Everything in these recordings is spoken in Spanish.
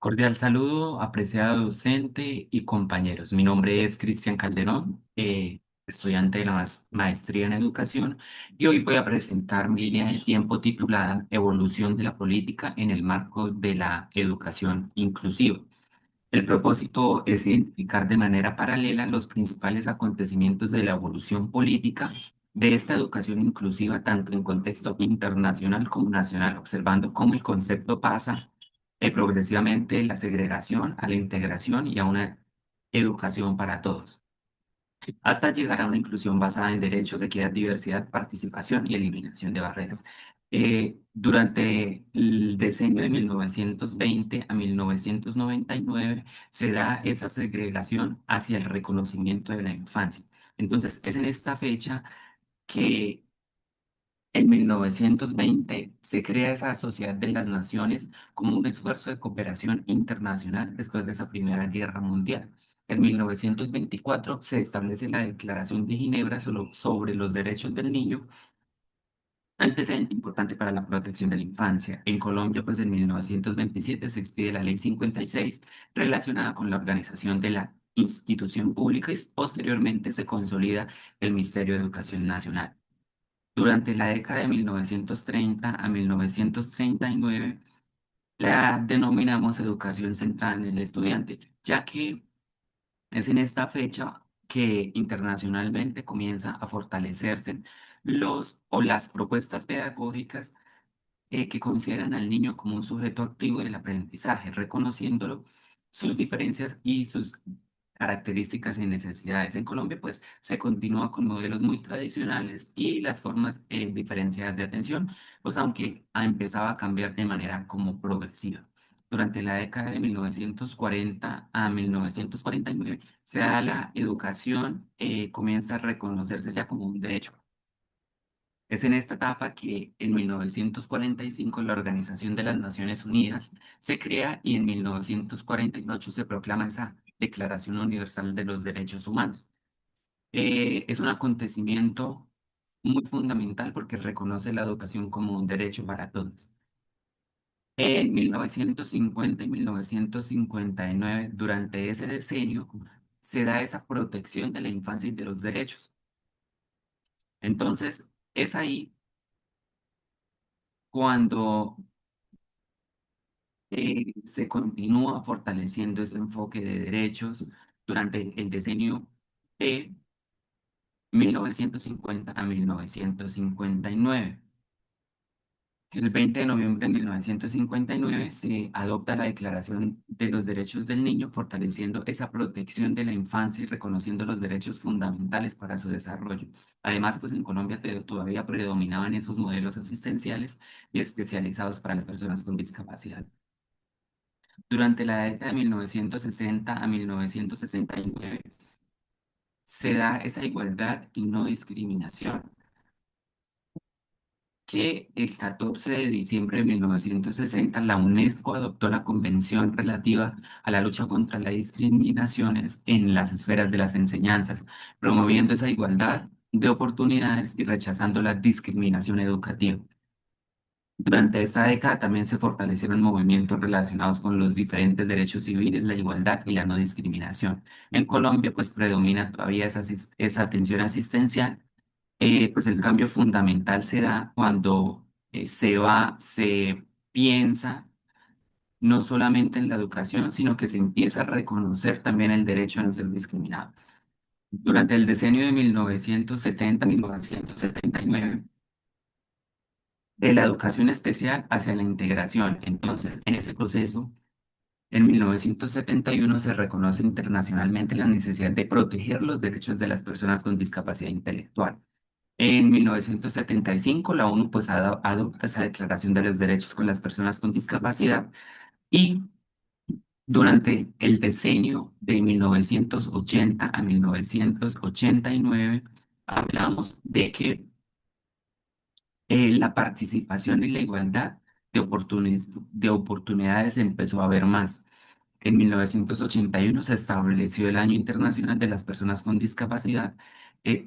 Cordial saludo, apreciado docente y compañeros. Mi nombre es Cristian Calderón, estudiante de la maestría en educación, y hoy voy a presentar mi línea de tiempo titulada Evolución de la política en el marco de la educación inclusiva. El propósito es identificar de manera paralela los principales acontecimientos de la evolución política de esta educación inclusiva, tanto en contexto internacional como nacional, observando cómo el concepto pasa progresivamente de la segregación a la integración y a una educación para todos, hasta llegar a una inclusión basada en derechos, equidad, diversidad, participación y eliminación de barreras. Durante el decenio de 1920 a 1999 se da esa segregación hacia el reconocimiento de la infancia. Entonces, es en esta fecha que en 1920 se crea esa Sociedad de las Naciones como un esfuerzo de cooperación internacional después de esa Primera Guerra Mundial. En 1924 se establece la Declaración de Ginebra sobre los derechos del niño, antecedente importante para la protección de la infancia. En Colombia, pues en 1927 se expide la Ley 56 relacionada con la organización de la institución pública y posteriormente se consolida el Ministerio de Educación Nacional. Durante la década de 1930 a 1939, la denominamos educación centrada en el estudiante, ya que es en esta fecha que internacionalmente comienza a fortalecerse los o las propuestas pedagógicas que consideran al niño como un sujeto activo del aprendizaje, reconociéndolo sus diferencias y sus características y necesidades. En Colombia, pues, se continúa con modelos muy tradicionales y las formas diferenciadas de atención, pues, aunque ha empezado a cambiar de manera como progresiva. Durante la década de 1940 a 1949, se da la educación, comienza a reconocerse ya como un derecho. Es en esta etapa que en 1945 la Organización de las Naciones Unidas se crea y en 1948 se proclama esa Declaración Universal de los Derechos Humanos. Es un acontecimiento muy fundamental porque reconoce la educación como un derecho para todos. En 1950 y 1959, durante ese decenio, se da esa protección de la infancia y de los derechos. Entonces, es ahí cuando se continúa fortaleciendo ese enfoque de derechos durante el decenio de 1950 a 1959. El 20 de noviembre de 1959 se adopta la Declaración de los Derechos del Niño, fortaleciendo esa protección de la infancia y reconociendo los derechos fundamentales para su desarrollo. Además, pues en Colombia todavía predominaban esos modelos asistenciales y especializados para las personas con discapacidad. Durante la década de 1960 a 1969 se da esa igualdad y no discriminación, que el 14 de diciembre de 1960 la UNESCO adoptó la Convención relativa a la lucha contra las discriminaciones en las esferas de las enseñanzas, promoviendo esa igualdad de oportunidades y rechazando la discriminación educativa. Durante esta década también se fortalecieron movimientos relacionados con los diferentes derechos civiles, la igualdad y la no discriminación. En Colombia, pues predomina todavía esa atención asistencial. Pues el cambio fundamental se da cuando se piensa no solamente en la educación, sino que se empieza a reconocer también el derecho a no ser discriminado. Durante el decenio de 1970-1979, de la educación especial hacia la integración. Entonces, en ese proceso, en 1971 se reconoce internacionalmente la necesidad de proteger los derechos de las personas con discapacidad intelectual. En 1975, la ONU pues adopta esa Declaración de los Derechos con las Personas con Discapacidad y durante el decenio de 1980 a 1989 hablamos de que la participación y la igualdad de oportunidades empezó a haber más. En 1981 se estableció el Año Internacional de las Personas con Discapacidad,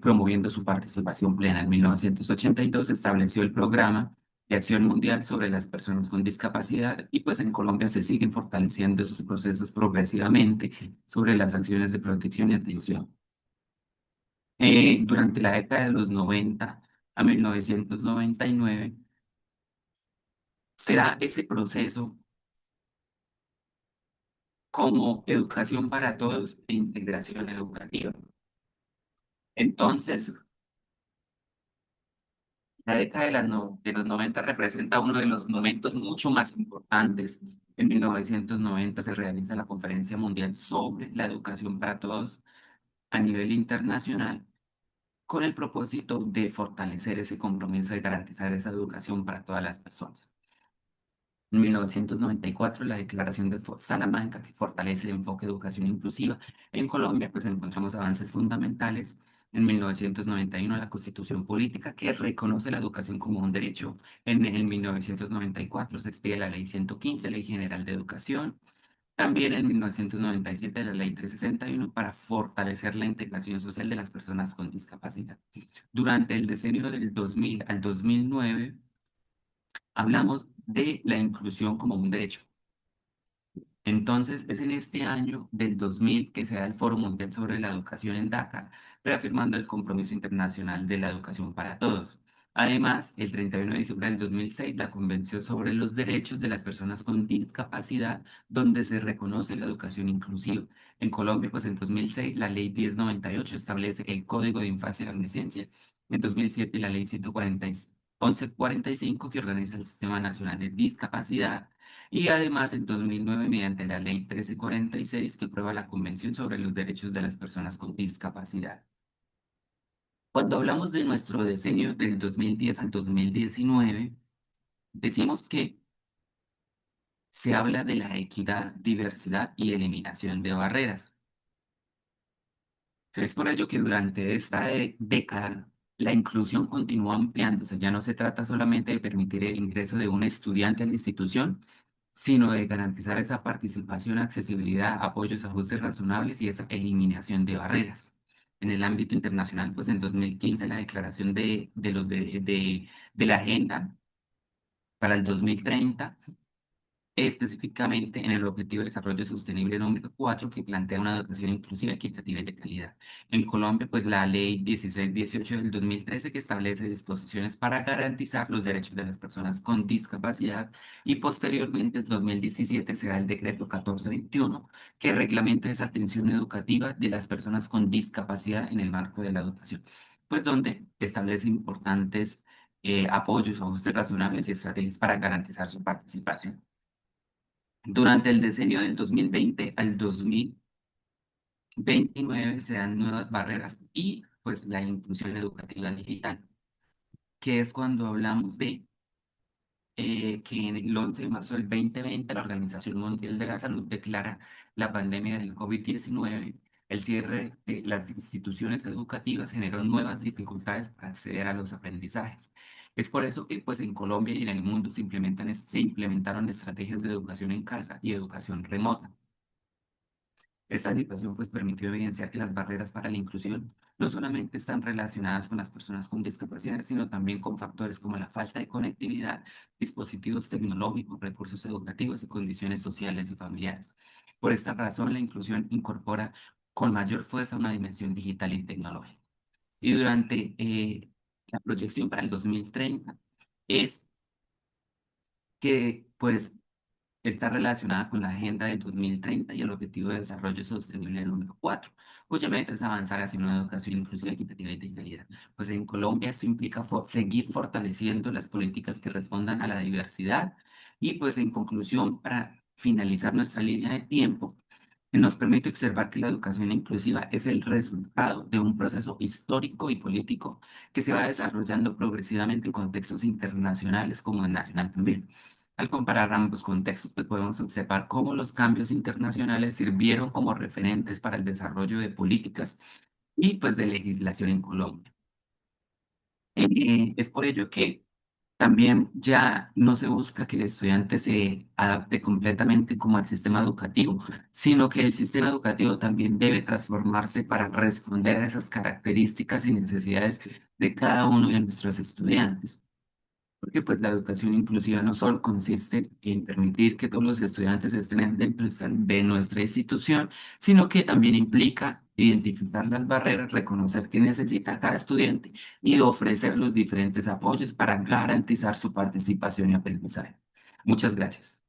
promoviendo su participación plena. En 1982 se estableció el programa de acción mundial sobre las personas con discapacidad y pues en Colombia se siguen fortaleciendo esos procesos progresivamente sobre las acciones de protección y atención. Durante la década de los 90 a 1999 será ese proceso como educación para todos e integración educativa. Entonces, la década de, de los 90 representa uno de los momentos mucho más importantes. En 1990 se realiza la Conferencia Mundial sobre la Educación para Todos a nivel internacional con el propósito de fortalecer ese compromiso de garantizar esa educación para todas las personas. En 1994, la Declaración de Salamanca, que fortalece el enfoque de educación inclusiva. En Colombia, pues encontramos avances fundamentales. En 1991, la Constitución Política, que reconoce la educación como un derecho. En el 1994 se expide la Ley 115, Ley General de Educación. También en 1997, la Ley 361, para fortalecer la integración social de las personas con discapacidad. Durante el decenio del 2000 al 2009, hablamos de la inclusión como un derecho. Entonces, es en este año del 2000 que se da el Foro Mundial sobre la Educación en Dakar, reafirmando el compromiso internacional de la educación para todos. Además, el 31 de diciembre del 2006, la Convención sobre los Derechos de las Personas con Discapacidad, donde se reconoce la educación inclusiva. En Colombia, pues en 2006, la Ley 1098 establece el Código de Infancia y Adolescencia. En 2007, la Ley 1145, que organiza el Sistema Nacional de Discapacidad. Y además, en 2009 mediante la Ley 1346, que aprueba la Convención sobre los Derechos de las Personas con Discapacidad. Cuando hablamos de nuestro decenio del 2010 al 2019, decimos que se habla de la equidad, diversidad y eliminación de barreras. Es por ello que durante esta década la inclusión continúa ampliándose. Ya no se trata solamente de permitir el ingreso de un estudiante a la institución, sino de garantizar esa participación, accesibilidad, apoyos, ajustes razonables y esa eliminación de barreras. En el ámbito internacional, pues en 2015 la declaración de la Agenda para el 2030, específicamente en el Objetivo de Desarrollo Sostenible número 4, que plantea una educación inclusiva, equitativa y de calidad. En Colombia, pues la Ley 1618 del 2013, que establece disposiciones para garantizar los derechos de las personas con discapacidad, y posteriormente, en 2017, se da el Decreto 1421, que reglamenta esa atención educativa de las personas con discapacidad en el marco de la educación, pues donde establece importantes apoyos, ajustes razonables y estrategias para garantizar su participación. Durante el decenio del 2020 al 2029 se dan nuevas barreras y pues la inclusión educativa digital, que es cuando hablamos de que en el 11 de marzo del 2020 la Organización Mundial de la Salud declara la pandemia del COVID-19. El cierre de las instituciones educativas generó nuevas dificultades para acceder a los aprendizajes. Es por eso que pues en Colombia y en el mundo se implementaron estrategias de educación en casa y educación remota. Esta situación pues permitió evidenciar que las barreras para la inclusión no solamente están relacionadas con las personas con discapacidad, sino también con factores como la falta de conectividad, dispositivos tecnológicos, recursos educativos y condiciones sociales y familiares. Por esta razón, la inclusión incorpora con mayor fuerza una dimensión digital y tecnológica. Y durante la proyección para el 2030 es que pues está relacionada con la Agenda del 2030 y el Objetivo de Desarrollo Sostenible número 4, cuya meta es avanzar hacia una educación inclusiva, equitativa y de calidad. Pues en Colombia esto implica seguir fortaleciendo las políticas que respondan a la diversidad y pues en conclusión, para finalizar nuestra línea de tiempo, que nos permite observar que la educación inclusiva es el resultado de un proceso histórico y político que se va desarrollando progresivamente en contextos internacionales como el nacional también. Al comparar ambos contextos, pues podemos observar cómo los cambios internacionales sirvieron como referentes para el desarrollo de políticas y pues de legislación en Colombia. Es por ello que también ya no se busca que el estudiante se adapte completamente como al sistema educativo, sino que el sistema educativo también debe transformarse para responder a esas características y necesidades de cada uno de nuestros estudiantes. Porque pues la educación inclusiva no solo consiste en permitir que todos los estudiantes estén dentro de nuestra institución, sino que también implica identificar las barreras, reconocer qué necesita cada estudiante y ofrecer los diferentes apoyos para garantizar su participación y aprendizaje. Muchas gracias.